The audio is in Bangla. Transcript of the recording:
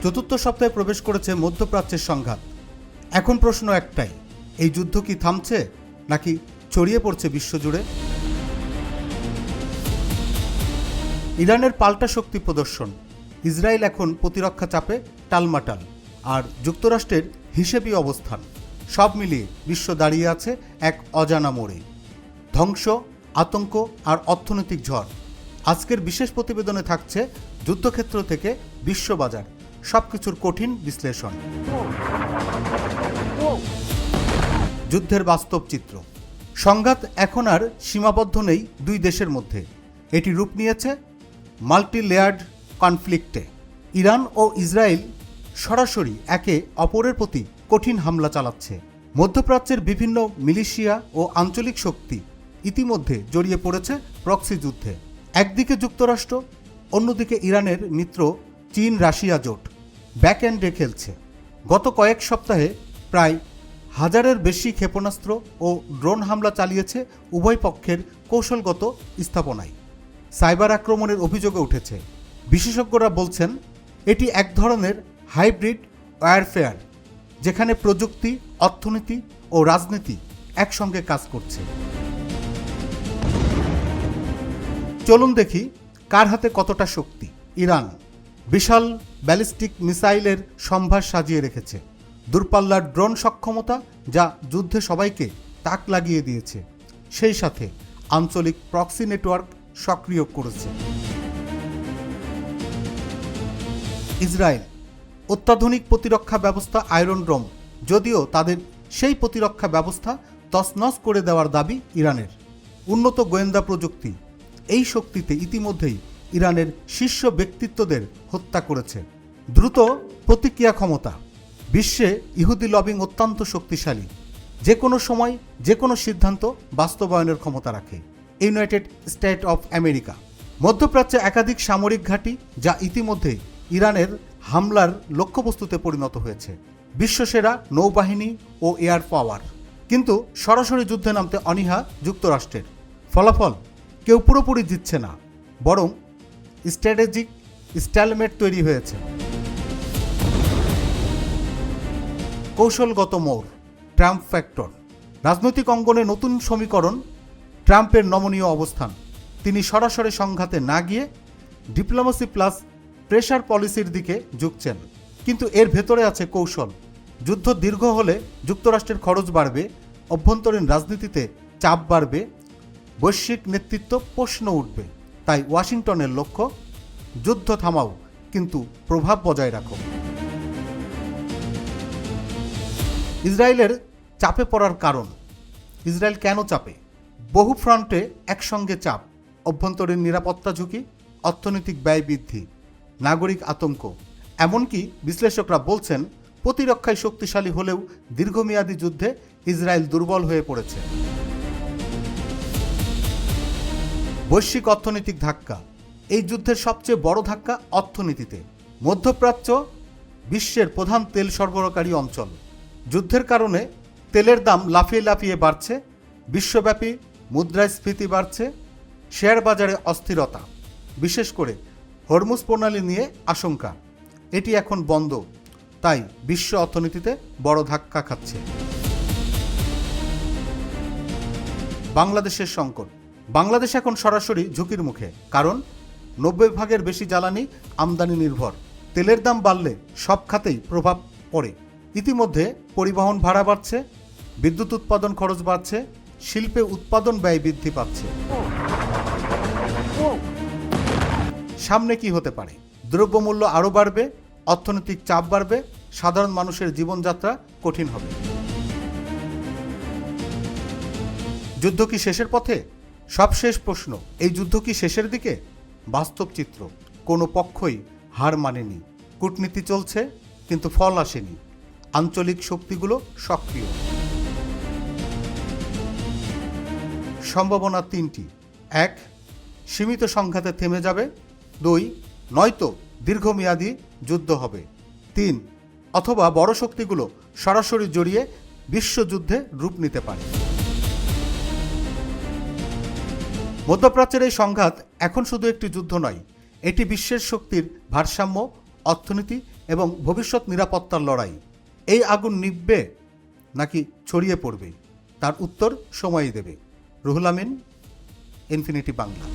চতুর্থ সপ্তাহে প্রবেশ করেছে মধ্যপ্রাচ্যের সংঘাত। এখন প্রশ্ন একটাই, এই যুদ্ধ কি থামছে নাকি ছড়িয়ে পড়ছে বিশ্বজুড়ে? ইরানের পাল্টা শক্তি প্রদর্শন, ইসরায়েল এখন প্রতিরক্ষা চাপে টালমাটাল, আর যুক্তরাষ্ট্রের হিসেবি অবস্থান। সব মিলিয়ে বিশ্ব দাঁড়িয়ে আছে এক অজানা মোড়ে। ধ্বংস, আতঙ্ক আর অর্থনৈতিক ঝড়। আজকের বিশেষ প্রতিবেদনে থাকছে যুদ্ধক্ষেত্র থেকে বিশ্ববাজার, সবকিছুর কঠিন বিশ্লেষণ। যুদ্ধের বাস্তব চিত্র। সংঘাত এখন আর সীমাবদ্ধ নেই দুই দেশের মধ্যে, এটি রূপ নিয়েছে মাল্টি লেয়ার্ড কনফ্লিক্টে। ইরান ও ইসরায়েল সরাসরি একে অপরের প্রতি কঠিন হামলা চালাচ্ছে। মধ্যপ্রাচ্যের বিভিন্ন মিলিশিয়া ও আঞ্চলিক শক্তি ইতিমধ্যে জড়িয়ে পড়েছে প্রক্সি যুদ্ধে। একদিকে যুক্তরাষ্ট্র, অন্যদিকে ইরানের মিত্র চীন রাশিয়া জোট ব্যাকএন্ডে খেলছে। গত কয়েক সপ্তাহে প্রায় 1000-এর বেশি ক্ষেপণাস্ত্র ও ড্রোন হামলা চালিয়েছে উভয় পক্ষের কৌশলগত স্থাপনায়। সাইবার আক্রমণের অভিযোগও উঠেছে। বিশেষজ্ঞরা বলছেন এটি এক ধরনের হাইব্রিড ওয়ারফেয়ার, যেখানে প্রযুক্তি, অর্থনীতি ও রাজনীতি একসঙ্গে কাজ করছে। চলুন দেখি কার হাতে কতটা শক্তি। ইরান বিশাল ব্যালিস্টিক মিসাইলের সম্ভার সাজিয়ে রেখেছে। দূরপাল্লার ড্রোন সক্ষমতা যা যুদ্ধে সবাইকে তাক লাগিয়ে দিয়েছে, সেই সাথে আঞ্চলিক প্রক্সি নেটওয়ার্ক সক্রিয় করেছে। ইসরায়েল অত্যাধুনিক প্রতিরক্ষা ব্যবস্থা আয়রন ডোম, যদিও তাদের সেই প্রতিরক্ষা ব্যবস্থা তছনছ করে দেওয়ার দাবি ইরানের। উন্নত গোয়েন্দা প্রযুক্তি এই শক্তিতে ইতিমধ্যেই ইরানের শীর্ষ ব্যক্তিত্বদের হত্যা করেছে। দ্রুত প্রতিক্রিয়া ক্ষমতা, বিশ্বে ইহুদি লবিং অত্যন্ত শক্তিশালী, যে কোনো সময় যে কোনো সিদ্ধান্ত বাস্তবায়নের ক্ষমতা রাখে। ইউনাইটেড স্টেট অফ আমেরিকা মধ্যপ্রাচ্যে একাধিক সামরিক ঘাঁটি, যা ইতিমধ্যে ইরানের হামলার লক্ষ্যবস্তুতে পরিণত হয়েছে। বিশ্বসেরা নৌবাহিনী ও এয়ার পাওয়ার। কিন্তু সরাসরি যুদ্ধে নামতে অনীহা যুক্তরাষ্ট্রের। ফলাফল কেউ পুরোপুরি জিতছে না, বরং স্ট্র্যাটেজিক স্ট্যালমেট তৈরি হয়েছে। কৌশলগত মোড়, ট্রাম্প ফ্যাক্টর। রাজনৈতিক অঙ্গনে নতুন সমীকরণ। ট্রাম্পের নমনীয় অবস্থান, তিনি সরাসরি সংঘাতে না গিয়ে ডিপ্লোমেসি প্লাস প্রেশার পলিসির দিকে ঝুঁকছেন। কিন্তু এর ভেতরে আছে কৌশল। যুদ্ধ দীর্ঘ হলে যুক্তরাষ্ট্রের খরচ বাড়বে, অভ্যন্তরীণ রাজনীতিতে চাপ বাড়বে, বৈশ্বিক নেতৃত্ব প্রশ্ন উঠবে। তাই ওয়াশিংটনের লক্ষ্য যুদ্ধ থামাও, কিন্তু প্রভাব বজায় রাখো। ইসরায়েলের চাপে পড়ার কারণ। ইসরায়েল কেন চাপে? বহু ফ্রন্টে একসঙ্গে চাপ। অভ্যন্তরীণ নিরাপত্তা ঝুঁকি, অর্থনৈতিক ব্যয় বৃদ্ধি, নাগরিক আতঙ্ক। এমনকি বিশ্লেষকরা বলছেন প্রতিরক্ষায় শক্তিশালী হলেও দীর্ঘমেয়াদী যুদ্ধে ইসরায়েল দুর্বল হয়ে পড়েছে। বৈশ্বিক অর্থনৈতিক ধাক্কা। এই যুদ্ধের সবচেয়ে বড় ধাক্কা অর্থনীতিতে। মধ্যপ্রাচ্য বিশ্বের প্রধান তেল সরবরাহকারী অঞ্চল। যুদ্ধের কারণে তেলের দাম লাফিয়ে লাফিয়ে বাড়ছে, বিশ্বব্যাপী মুদ্রাস্ফীতি বাড়ছে, শেয়ার বাজারে অস্থিরতা, বিশেষ করে হরমুজ প্রণালী নিয়ে আশঙ্কা। এটি এখন বন্ধ, তাই বিশ্ব অর্থনীতিতে বড় ধাক্কা খাচ্ছে। বাংলাদেশের সংকট। বাংলাদেশ এখন সরাসরি ঝুঁকির মুখে, কারণ 90% বেশি জ্বালানি আমদানি নির্ভর। তেলের দাম বাড়লে সব খাতেই প্রভাব পড়ে। ইতিমধ্যে পরিবহন ভাড়া বাড়ছে, বিদ্যুৎ উৎপাদন খরচ বাড়ছে, শিল্পে উৎপাদন ব্যয় বৃদ্ধি পাচ্ছে। সামনে কি হতে পারে? দ্রব্যমূল্য আরও বাড়বে, অর্থনৈতিক চাপ বাড়বে, সাধারণ মানুষের জীবনযাত্রা কঠিন হবে। যুদ্ধ কি শেষের পথে? সবশেষ প্রশ্ন, এই যুদ্ধ কি শেষের দিকে? বাস্তব চিত্র, কোনো পক্ষই হার মানেনি। কূটনীতি চলছে, কিন্তু ফল আসেনি। আঞ্চলিক শক্তিগুলো সক্রিয়। সম্ভাবনা তিনটি। 1, সীমিত সংঘাতে থেমে যাবে। 2, নয়তো দীর্ঘমেয়াদী যুদ্ধ হবে। 3, অথবা বড় শক্তিগুলো সরাসরি জড়িয়ে বিশ্বযুদ্ধে রূপ নিতে পারে। মধ্যপ্রাচ্যের এই সংঘাত এখন শুধু একটি যুদ্ধ নয়, এটি বিশ্বের শক্তির ভারসাম্য, অর্থনীতি এবং ভবিষ্যৎ নিরাপত্তার লড়াই। এই আগুন নিভবে নাকি ছড়িয়ে পড়বে, তার উত্তর সময়ই দেবে। রুহুল আমিন, ইনফিনিটি বাংলা।